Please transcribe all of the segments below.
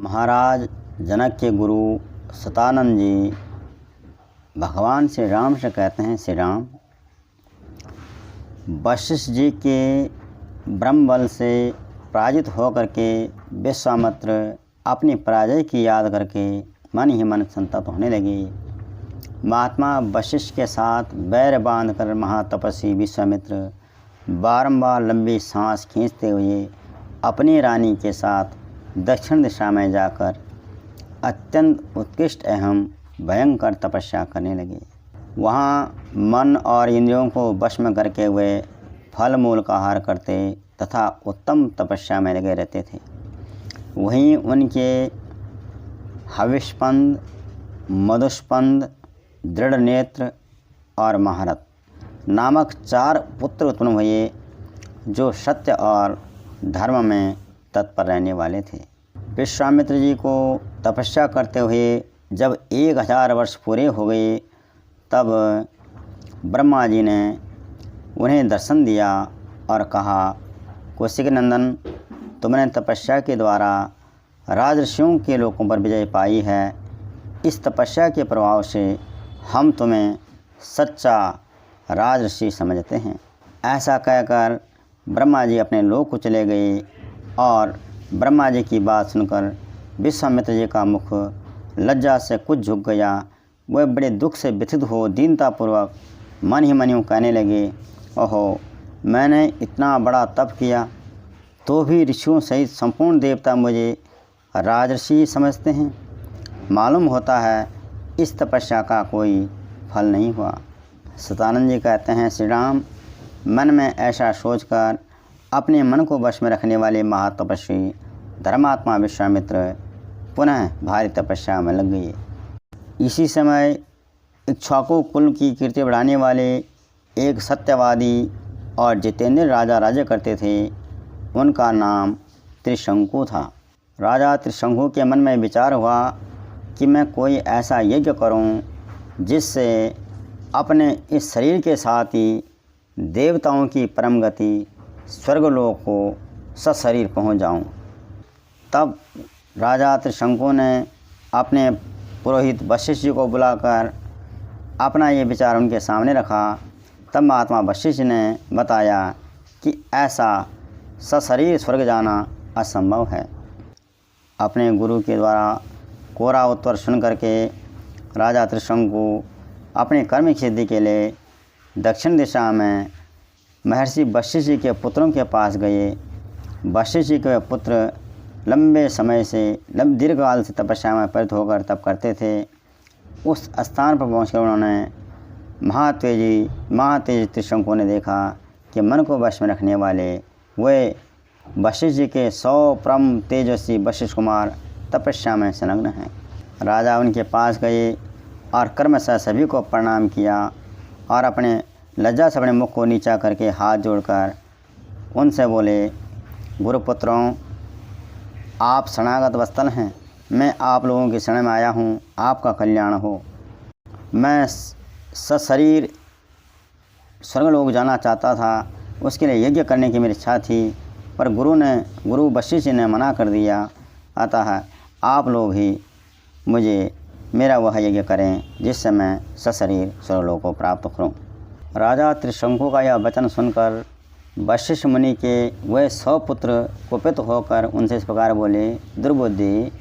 महाराज जनक के गुरु सतानंद जी भगवान श्री राम से कहते हैं, श्री राम, वशिष्ठ जी के ब्रह्म बल से पराजित होकर के विश्वामित्र अपनी पराजय की याद करके मन ही मन संतप्त होने लगे। महात्मा वशिष्ठ के साथ बैर बांधकर महातपस्वी विश्वामित्र बारंबार लंबी सांस खींचते हुए अपनी रानी के साथ दक्षिण दिशा में जाकर अत्यंत उत्कृष्ट एवं भयंकर तपस्या करने लगे। वहाँ मन और इंद्रियों को वश में करके वे फल मूल का आहार करते तथा उत्तम तपस्या में लगे रहते थे। वहीं उनके हविष्पंद, मधुष्पंद, दृढ़ नेत्र और महारथ नामक 4 पुत्र उत्पन्न हुए, जो सत्य और धर्म में तत्पर रहने वाले थे। विश्वामित्र जी को तपस्या करते हुए जब 1000 वर्ष पूरे हो गए, तब ब्रह्मा जी ने उन्हें दर्शन दिया और कहा, कौशिक नंदन, तुमने तपस्या के द्वारा राजर्षियों के लोकों पर विजय पाई है। इस तपस्या के प्रभाव से हम तुम्हें सच्चा राजर्षि समझते हैं। ऐसा कहकर ब्रह्मा जी अपने लोक को चले गए और ब्रह्मा जी की बात सुनकर विश्वामित्र जी का मुख लज्जा से कुछ झुक गया। वह बड़े दुख से व्यथित हो दीनतापूर्वक मन ही मन यूँ कहने लगे, ओहो, मैंने इतना बड़ा तप किया तो भी ऋषियों सहित संपूर्ण देवता मुझे राजर्षि समझते हैं। मालूम होता है इस तपस्या का कोई फल नहीं हुआ। सतानंद जी कहते हैं, श्री राम, मन में ऐसा सोचकर अपने मन को वश में रखने वाले महातपस्वी धर्मात्मा विश्वामित्र पुनः भारी तपस्या में लग गए। इसी समय इक्ष्वाकु कुल की कीर्ति बढ़ाने वाले एक सत्यवादी और जितेंद्र राजा राज्य करते थे। उनका नाम त्रिशंकु था। राजा त्रिशंकु के मन में विचार हुआ कि मैं कोई ऐसा यज्ञ करूं जिससे अपने इस शरीर के साथ ही देवताओं की परम गति स्वर्गलोक को सशरीर पहुंच जाऊं। तब राजा त्रिशंकु ने अपने पुरोहित वशिष्ठ जी को बुलाकर अपना ये विचार उनके सामने रखा। तब महात्मा वशिष्ठ ने बताया कि ऐसा सशरीर स्वर्ग जाना असंभव है। अपने गुरु के द्वारा कोरा उत्तर सुन करके राजा त्रिशंकु अपने कर्म की सिद्धि के लिए दक्षिण दिशा में महर्षि वशिष्ठ जी के पुत्रों के पास गए। वशिष्ठ जी के पुत्र लंबे समय से दीर्घकाल से तपस्या में परित होकर तप करते थे। उस स्थान पर पहुंचकर उन्होंने महातेज त्रिशंकु ने देखा कि मन को वश में रखने वाले वे वशिष्ठ जी के 100 परम तेजस्वी वशिष्ठ कुमार तपस्या में संलग्न हैं। राजा उनके पास गए और क्रमशः सभी को प्रणाम किया और अपने लज्जा से अपने मुख को नीचा करके हाथ जोड़कर उनसे बोले, गुरुपुत्रों, आप शरणागत वत्सल हैं। मैं आप लोगों की शरण में आया हूँ, आपका कल्याण हो। मैं सशरीर स्वर्गलोक जाना चाहता था, उसके लिए यज्ञ करने की मेरी इच्छा थी, पर गुरु वशिष्ठ जी ने मना कर दिया। अतः आप लोग ही मुझे मेरा वह यज्ञ करें जिससे मैं सशरीर स्वर्गलोक को प्राप्त करूं। राजा त्रिशंकु का यह वचन सुनकर वशिष्ठ मुनि के वे 100 पुत्र कुपित होकर उनसे इस प्रकार बोले, दुर्बुद्धि,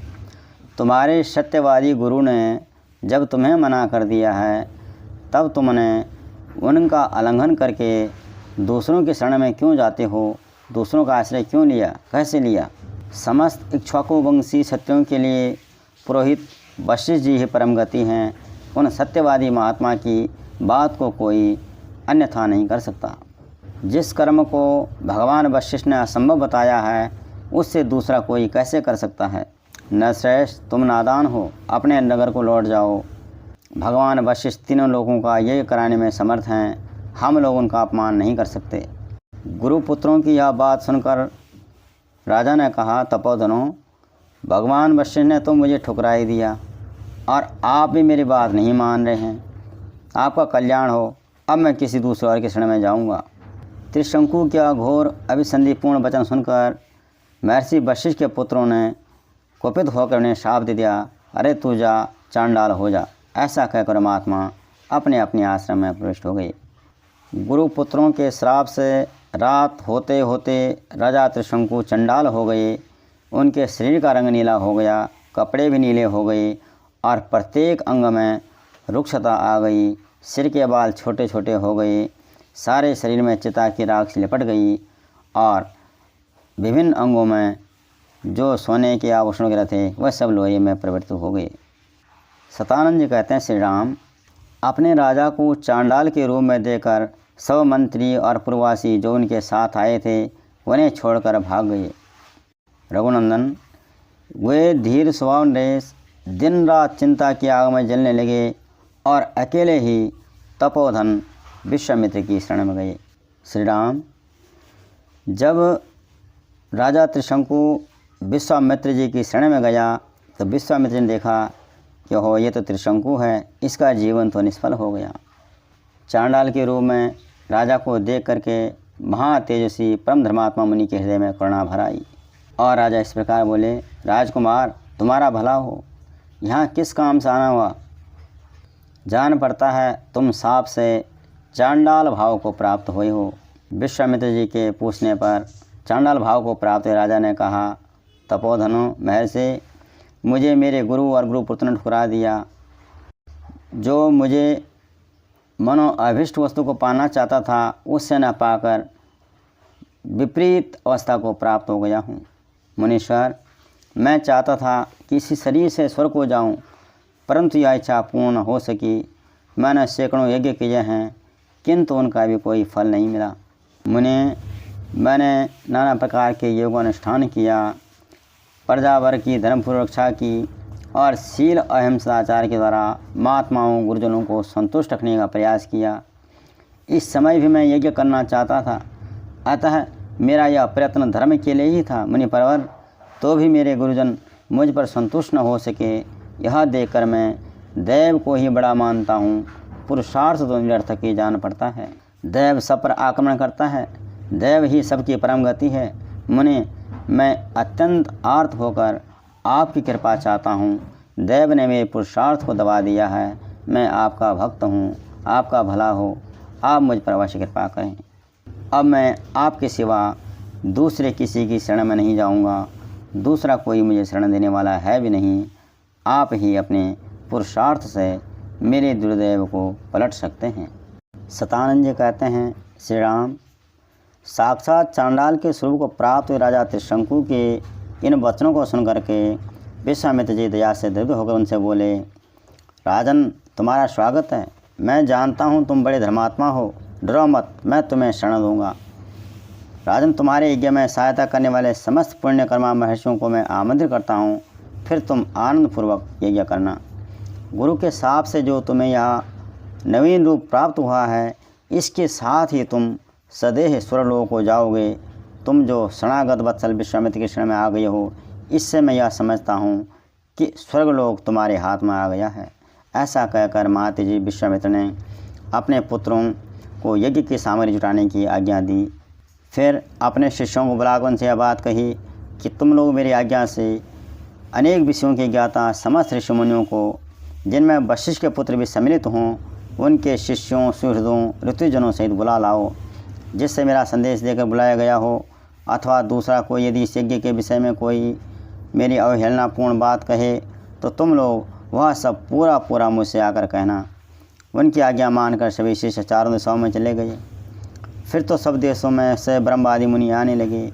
तुम्हारे सत्यवादी गुरु ने जब तुम्हें मना कर दिया है, तब तुमने उनका उल्लंघन करके दूसरों की शरण में क्यों जाते हो? दूसरों का आश्रय क्यों लिया? कैसे लिया? समस्त इक्ष्वाकु वंशी सत्यों के लिए पुरोहित वशिष्ठ जी ही परम गति हैं। उन सत्यवादी महात्मा की बात को कोई अन्यथा नहीं कर सकता। जिस कर्म को भगवान वशिष्ठ ने असंभव बताया है, उससे दूसरा कोई कैसे कर सकता है? नरश्रेष्ठ, तुम नादान हो, अपने नगर को लौट जाओ। भगवान वशिष्ठ तीनों लोगों का यज्ञ कराने में समर्थ हैं, हम लोग उनका अपमान नहीं कर सकते। गुरुपुत्रों की यह बात सुनकर राजा ने कहा, तपोधनों, भगवान वशिष्ठ ने तो मुझे ठुकरा ही दिया और आप भी मेरी बात नहीं मान रहे हैं। आपका कल्याण हो, अब मैं किसी दूसरे और की शरण में जाऊंगा। त्रिशंकु का घोर अभिसंधिपूर्ण वचन सुनकर महर्षि वशिष्ठ के पुत्रों ने कुपित होकर उन्हें शाप दे दिया, अरे तू जा, चांडाल हो जा। ऐसा कहकर महात्मा अपने अपने आश्रम में प्रविष्ट हो गए। गुरुपुत्रों के श्राप से रात होते होते राजा त्रिशंकु चंडाल हो गए। उनके शरीर का रंग नीला हो गया, कपड़े भी नीले हो गए और प्रत्येक अंग में रुक्षता आ गई। सिर के बाल छोटे छोटे हो गए, सारे शरीर में चिता की राख से लिपट गई और विभिन्न अंगों में जो सोने के आभूषण वगैरह थे वह सब लोहे में परिवर्तित हो गए। सतानंद जी कहते हैं, श्री राम अपने राजा को चांडाल के रूप में देकर सब मंत्री और पूर्ववासी जो उनके साथ आए थे उन्हें छोड़कर भाग गए। रघुनंदन वे धीर स्वभाव नरेश दिन रात चिंता की आग में जलने लगे और अकेले ही तपोधन विश्वामित्र की शरण में गए। श्री राम जब राजा त्रिशंकु विश्वामित्र जी की शरण में गया तो विश्वामित्र जी ने देखा कि हो ये तो त्रिशंकु है, इसका जीवन तो निष्फल हो गया। चांडाल के रूप में राजा को देख करके महातेजस्वी परम धर्मात्मा मुनि के हृदय में करुणा भर आई और राजा इस प्रकार बोले, राजकुमार तुम्हारा भला हो, यहाँ किस काम से आना हुआ? जान पड़ता है तुम साप से चांडाल भाव को प्राप्त हुए हो। विश्वामित्र जी के पूछने पर चांडाल भाव को प्राप्त हुए राजा ने कहा, तपोधनो महर्षि मुझे मेरे गुरु और गुरुपुत्र ने ठुकरा दिया। जो मुझे मनो अभिष्ट वस्तु को पाना चाहता था उससे न पाकर विपरीत अवस्था को प्राप्त हो गया हूँ। मुनीश्वर मैं चाहता था कि इसी शरीर से स्वर्ग को जाऊँ, परंतु यह इच्छा पूर्ण हो सकी। मैंने सैकड़ों यज्ञ किए हैं किंतु उनका भी कोई फल नहीं मिला। मैंने नाना प्रकार के योगानुष्ठान किया, प्रजावर्ग की धर्मपूर्वक रक्षा की और शील अहिंसा आचार के द्वारा महात्माओं गुरुजनों को संतुष्ट रखने का प्रयास किया। इस समय भी मैं यज्ञ करना चाहता था, अतः मेरा यह प्रयत्न धर्म के लिए ही था। मुनि परवर तो भी मेरे गुरुजन मुझ पर संतुष्ट न हो सके, यह देखकर मैं दैव को ही बड़ा मानता हूँ। पुरुषार्थ तो निरर्थक ही जान पड़ता है। दैव सब पर आक्रमण करता है, दैव ही सबकी परम गति है। मुनि मैं अत्यंत आर्त होकर आपकी कृपा चाहता हूँ। दैव ने मेरे पुरुषार्थ को दबा दिया है। मैं आपका भक्त हूँ, आपका भला हो, आप मुझ पर अवश्य कृपा करें। अब मैं आपके सिवा दूसरे किसी की शरण में नहीं जाऊँगा, दूसरा कोई मुझे शरण देने वाला है भी नहीं। आप ही अपने पुरुषार्थ से मेरे दुर्दैव को पलट सकते हैं। सतानंद जी कहते हैं, श्री राम साक्षात चांडाल के स्वरूप को प्राप्त हुए राजा त्रिशंकु के इन वचनों को सुन करके विश्वामित्र जी दया से दृढ़ होकर उनसे बोले, राजन तुम्हारा स्वागत है। मैं जानता हूँ तुम बड़े धर्मात्मा हो, डरो मत, मैं तुम्हें शरण दूंगा। राजन तुम्हारे यज्ञ में सहायता करने वाले समस्त पुण्यकर्मा महर्षियों को मैं आमंत्रित करता हूँ, फिर तुम आनंदपूर्वक यज्ञ करना। गुरु के शाप से जो तुम्हें यह नवीन रूप प्राप्त हुआ है, इसके साथ ही तुम सदैह स्वर्गलोक को जाओगे। तुम जो शरणागत वत्सल विश्वामित्र के शरण में आ गए हो, इससे मैं यह समझता हूँ कि स्वर्गलोक तुम्हारे हाथ में आ गया है। ऐसा कहकर महातेजी विश्वामित्र ने अपने पुत्रों को यज्ञ की सामग्री जुटाने की आज्ञा दी। फिर अपने शिष्यों को बुलाकर उनसे यह बात कही कि तुम लोग मेरी आज्ञा से अनेक विषयों के ज्ञाता समस्त ऋषि मुनियों को, जिनमें वशिष्ठ के पुत्र भी सम्मिलित हों, उनके शिष्यों सुहृदों ऋतुजनों सहित बुला लाओ। जिससे मेरा संदेश देकर बुलाया गया हो अथवा दूसरा कोई यदि इस यज्ञ के विषय में कोई मेरी अवहेलनापूर्ण बात कहे तो तुम लोग वह सब पूरा मुझसे आकर कहना। उनकी आज्ञा मानकर सभी शिष्य चारों दिशाओं में चले गए। फिर तो सब देशों में से ब्रह्मादि मुनि आने लगे।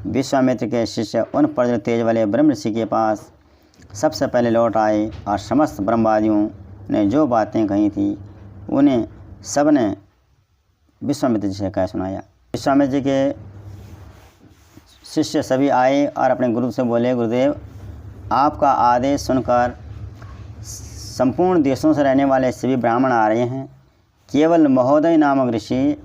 विश्वामित्र के शिष्य उन प्रज्वल तेज वाले ब्रह्म ऋषि के पास सबसे पहले लौट आए और समस्त ब्रह्मवादियों ने जो बातें कही थी उन्हें सब ने विश्वामित्र जी से कह सुनाया। विश्वामित्र जी के शिष्य सभी आए और अपने गुरु से बोले, गुरुदेव आपका आदेश सुनकर संपूर्ण देशों से रहने वाले सभी ब्राह्मण आ रहे हैं। केवल महोदय नामक ऋषि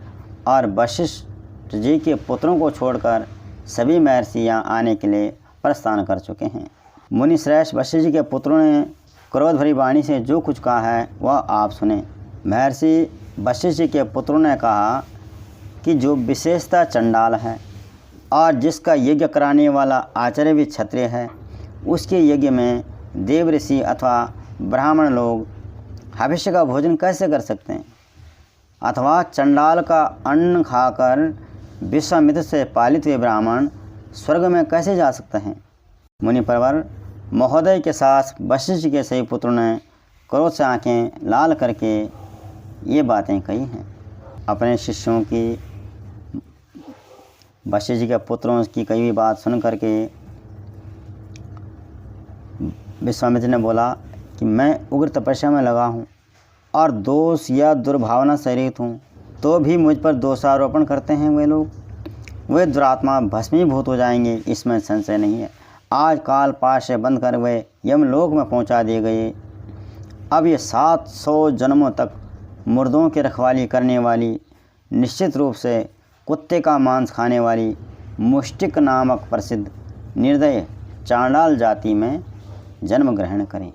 और वशिष्ठ जी के पुत्रों को छोड़कर सभी महर्षि यहाँ आने के लिए प्रस्थान कर चुके हैं। मुनि श्रेष्ठ वशिष्ठ जी के पुत्रों ने क्रोध भरी वाणी से जो कुछ कहा है वह आप सुने। महर्षि वशिष्ठ जी के पुत्रों ने कहा कि जो विशेषता चंडाल है और जिसका यज्ञ कराने वाला आचार्य भी क्षत्रिय है, उसके यज्ञ में देव ऋषि अथवा ब्राह्मण लोग हविष्य का भोजन कैसे कर सकते हैं, अथवा चंडाल का अन्न खाकर विश्वामित्र से पालित हुए ब्राह्मण स्वर्ग में कैसे जा सकते हैं। मुनि परवर महोदय के साथ वशिष्ठ के सही पुत्र ने क्रोध से आंखें लाल करके ये बातें कही हैं। अपने शिष्यों की वशिष्ठ जी के पुत्रों की कही हुई बात सुन करके विश्वामित्र ने बोला कि मैं उग्र तपस्या में लगा हूँ और दोष या दुर्भावना से रहित हूँ, तो भी मुझ पर दोषारोपण करते हैं वे लोग। वे दुरात्मा भस्मीभूत हो जाएंगे, इसमें संशय नहीं है। आज काल पाश से बंद कर वे यमलोक में पहुँचा दिए गए। अब ये 700 जन्मों तक मुर्दों की रखवाली करने वाली, निश्चित रूप से कुत्ते का मांस खाने वाली मुष्टिक नामक प्रसिद्ध निर्दय चांडाल जाति में जन्म ग्रहण करें।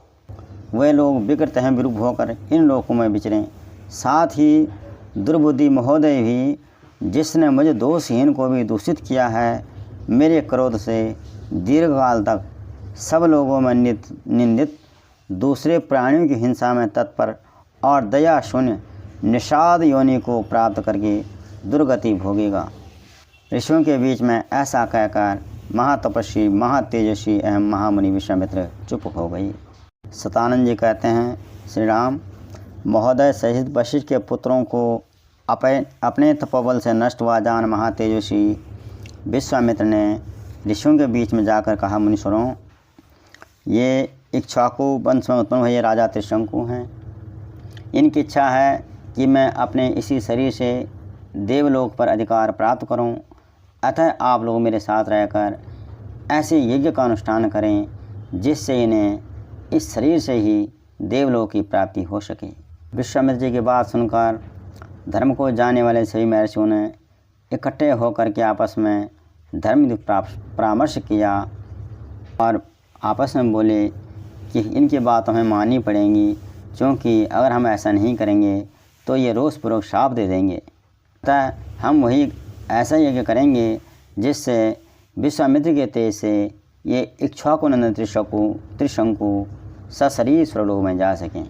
वे लोग विकृत हैं विरूप होकर इन लोकों में विचरें। साथ ही दुर्बुद्धि महोदय भी, जिसने मुझे दोषहीन को भी दूषित किया है, मेरे क्रोध से दीर्घकाल तक सब लोगों में निंदित, दूसरे प्राणियों की हिंसा में तत्पर और दया शून्य निषाद योनि को प्राप्त करके दुर्गति भोगेगा। ऋषियों के बीच में ऐसा कहकर महातपस्वी महातेजस्वी एवं महामुनि विश्वामित्र चुप हो गई। सतानंद जी कहते हैं, श्री राम महोदय सहित वशिष्ठ के पुत्रों को अपने तपोबल से नष्ट हुआ जान महातेजस्वी विश्वामित्र ने ऋषियों के बीच में जाकर कहा, मुनीश्वरों, ये इक्ष्वाकु वंश में उत्पन्न हुए राजा त्रिशंकु हैं। इनकी इच्छा है कि मैं अपने इसी शरीर से देवलोक पर अधिकार प्राप्त करूं। अतः आप लोग मेरे साथ रहकर ऐसे यज्ञ का अनुष्ठान करें जिससे इन्हें इस शरीर से ही देवलोक की प्राप्ति हो सके। विश्वामित्र जी की बात सुनकर धर्म को जानने वाले सभी महर्षियों ने इकट्ठे होकर के आपस में धर्म परामर्श किया और आपस में बोले कि इनकी बात हमें माननी पड़ेंगी, क्योंकि अगर हम ऐसा नहीं करेंगे तो ये रोषपूर्वक शाप दे देंगे। अतः हम वही ऐसा यज्ञ करेंगे जिससे विश्वामित्र के तेज से ये इक्ष्वाकु नंदन त्रिशंकु सशरीर स्वर्गलोक में जा सकें।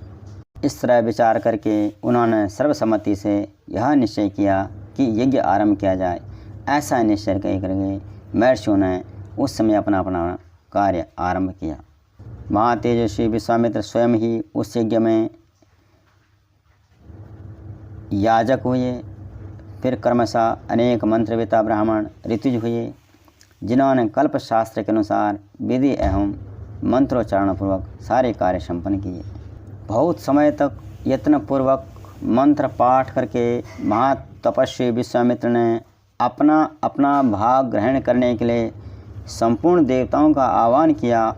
इस तरह विचार करके उन्होंने सर्वसम्मति से यह निश्चय किया कि यज्ञ आरंभ किया जाए। ऐसा निश्चय करके महर्षियों ने उस समय अपना अपना कार्य आरंभ किया। महातेजस्वी विश्वामित्र स्वयं ही उस यज्ञ में याजक हुए। फिर क्रमशः अनेक मंत्रवेता ब्राह्मण ऋतुज हुए, जिन्होंने कल्प शास्त्र के अनुसार विधि एवं मंत्रोच्चारण पूर्वक सारे कार्य संपन्न किए। बहुत समय तक यत्नपूर्वक मंत्र पाठ करके महातपस्वी विश्वामित्र ने अपना अपना भाग ग्रहण करने के लिए संपूर्ण देवताओं का आह्वान किया,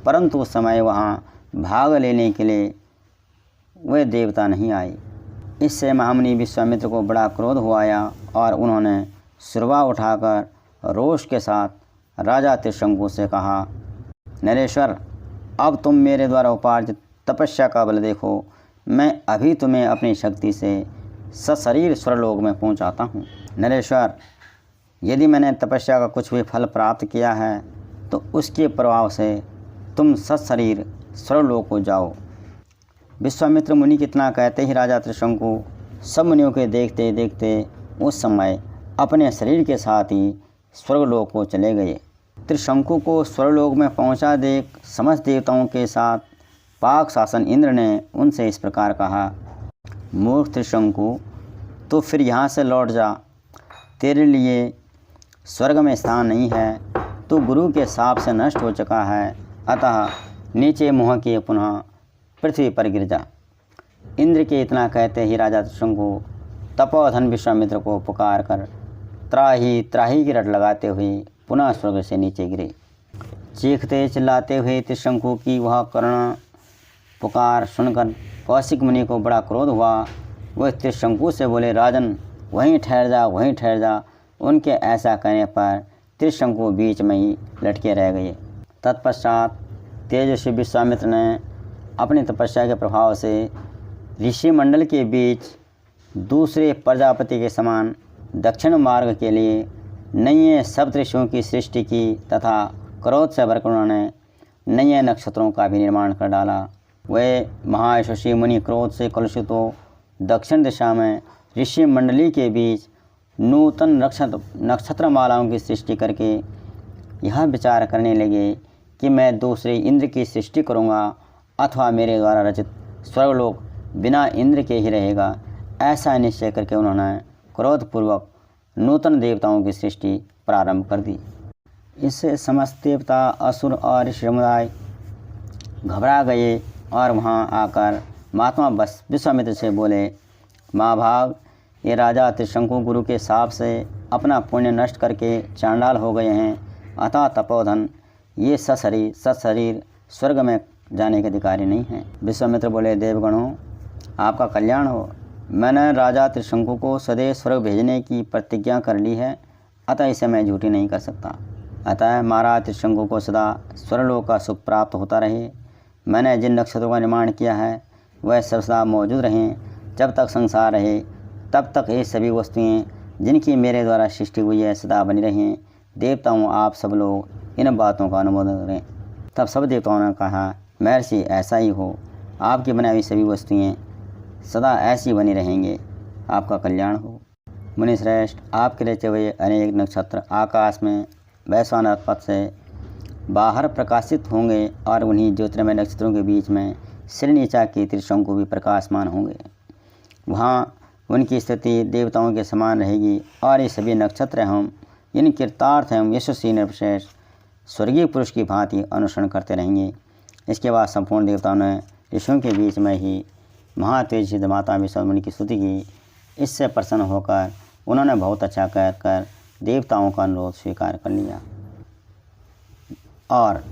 परंतु उस समय वहाँ भाग लेने के लिए वे देवता नहीं आए। इससे महामुनि विश्वामित्र को बड़ा क्रोध हुआ और उन्होंने सुरवा उठाकर रोष के साथ राजा त्रिशंकु से कहा, नरेश्वर, अब तुम मेरे द्वारा उपार्जित तपस्या का बल देखो। मैं अभी तुम्हें अपनी शक्ति से सशरीर स्वर्गलोक में पहुंचाता हूं। नरेश्वर, यदि मैंने तपस्या का कुछ भी फल प्राप्त किया है तो उसके प्रभाव से तुम सशरीर स्वर्गलोक को जाओ। विश्वामित्र मुनि कितना कहते ही राजा त्रिशंकु सब मुनियों के देखते देखते उस समय अपने शरीर के साथ ही स्वर्गलोक को चले गए। त्रिशंकु को स्वर्गलोक में पहुंचा देख समस्त देवताओं के साथ पाक शासन इंद्र ने उनसे इस प्रकार कहा, मूर्ख त्रिशंकु, तो फिर यहाँ से लौट जा। तेरे लिए स्वर्ग में स्थान नहीं है, तो गुरु के शाप से नष्ट हो चुका है। अतः नीचे मुँह किए पुनः पृथ्वी पर गिर जा। इंद्र के इतना कहते ही राजा त्रिशंकु तपोधन विश्वामित्र को पुकार कर त्राही त्राही की रट लगाते हुए पुनः स्वर्ग से नीचे गिरे। चीखते चिल्लाते हुए त्रिशंकु की वह करुण पुकार सुनकर कौशिक मुनि को बड़ा क्रोध हुआ। वह त्रिशंकु से बोले, राजन, वहीं ठहर जा, वहीं ठहर जा। उनके ऐसा कहने पर त्रिशंकु बीच में ही लटके रह गए। तत्पश्चात तेजस्वी विश्वामित्र ने अपनी तपस्या के प्रभाव से ऋषि मंडल के बीच दूसरे प्रजापति के समान दक्षिण मार्ग के लिए नए सप्त ऋषियों की सृष्टि की तथा क्रोध से भरकर उन्होंने नए नक्षत्रों का भी निर्माण कर डाला। वे महायशस्वी मुनि क्रोध से कलुषित हो दक्षिण दिशा में ऋषि मंडली के बीच नूतन नक्षत्रमालाओं की सृष्टि करके यह विचार करने लगे कि मैं दूसरे इंद्र की सृष्टि करूँगा अथवा मेरे द्वारा रचित स्वर्गलोक बिना इंद्र के ही रहेगा। ऐसा निश्चय करके उन्होंने क्रोधपूर्वक नूतन देवताओं की सृष्टि प्रारंभ कर दी। इससे समस्त देवता, असुर और ऋषि समुदाय घबरा गए और वहां आकर महात्मा विश्वामित्र से बोले, महाभाग, ये राजा त्रिशंकु गुरु के शाप से अपना पुण्य नष्ट करके चांडाल हो गए हैं, अतः तपोधन ये सशरीर स्वर्ग में जाने के अधिकारी नहीं हैं। विश्वामित्र बोले, देवगणों, आपका कल्याण हो। मैंने राजा त्रिशंकु को स्वदेश स्वर्ग भेजने की प्रतिज्ञा कर ली है, अतः इसे मैं झूठी नहीं कर सकता। अतः महाराज त्रिशंकु को सदा स्वर्गलोक का सुख प्राप्त होता रहे। मैंने जिन नक्षत्रों का निर्माण किया है वह सब सदा मौजूद रहें। जब तक संसार रहे तब तक ये सभी वस्तुएं जिनकी मेरे द्वारा सृष्टि हुई है सदा बनी रहें। देवताओं, आप सब लोग इन बातों का अनुमोदन करें। तब सब देवताओं ने कहा, महर्षि, ऐसा ही हो। आपकी बनाई हुई सभी वस्तुएं सदा ऐसी बनी रहेंगे। आपका कल्याण हो। मुनिश्रेष्ठ, आपके रचे हुए अनेक नक्षत्र आकाश में वैश्वानर पथ से बाहर प्रकाशित होंगे और उन्हीं ज्योतिर्मय नक्षत्रों के बीच में श्रीनीचा की त्रिशंकु भी प्रकाशमान होंगे। वहाँ उनकी स्थिति देवताओं के समान रहेगी और ये सभी नक्षत्र हम इन कृतार्थ एवं यशस्वी निर्विशेष स्वर्गीय पुरुष की भांति अनुसरण करते रहेंगे। इसके बाद संपूर्ण देवताओं ने ऋषियों के बीच में ही महातेज माता विश्वामित्र की स्तुति की। इससे प्रसन्न होकर उन्होंने बहुत अच्छा कहकर देवताओं का अनुरोध स्वीकार कर लिया और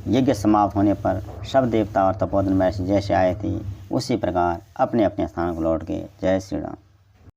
यज्ञ समाप्त होने पर सब देवता और तपोधन महर्षि जैसे आए थे उसी प्रकार अपने अपने स्थान को लौट गए। जय श्री राम।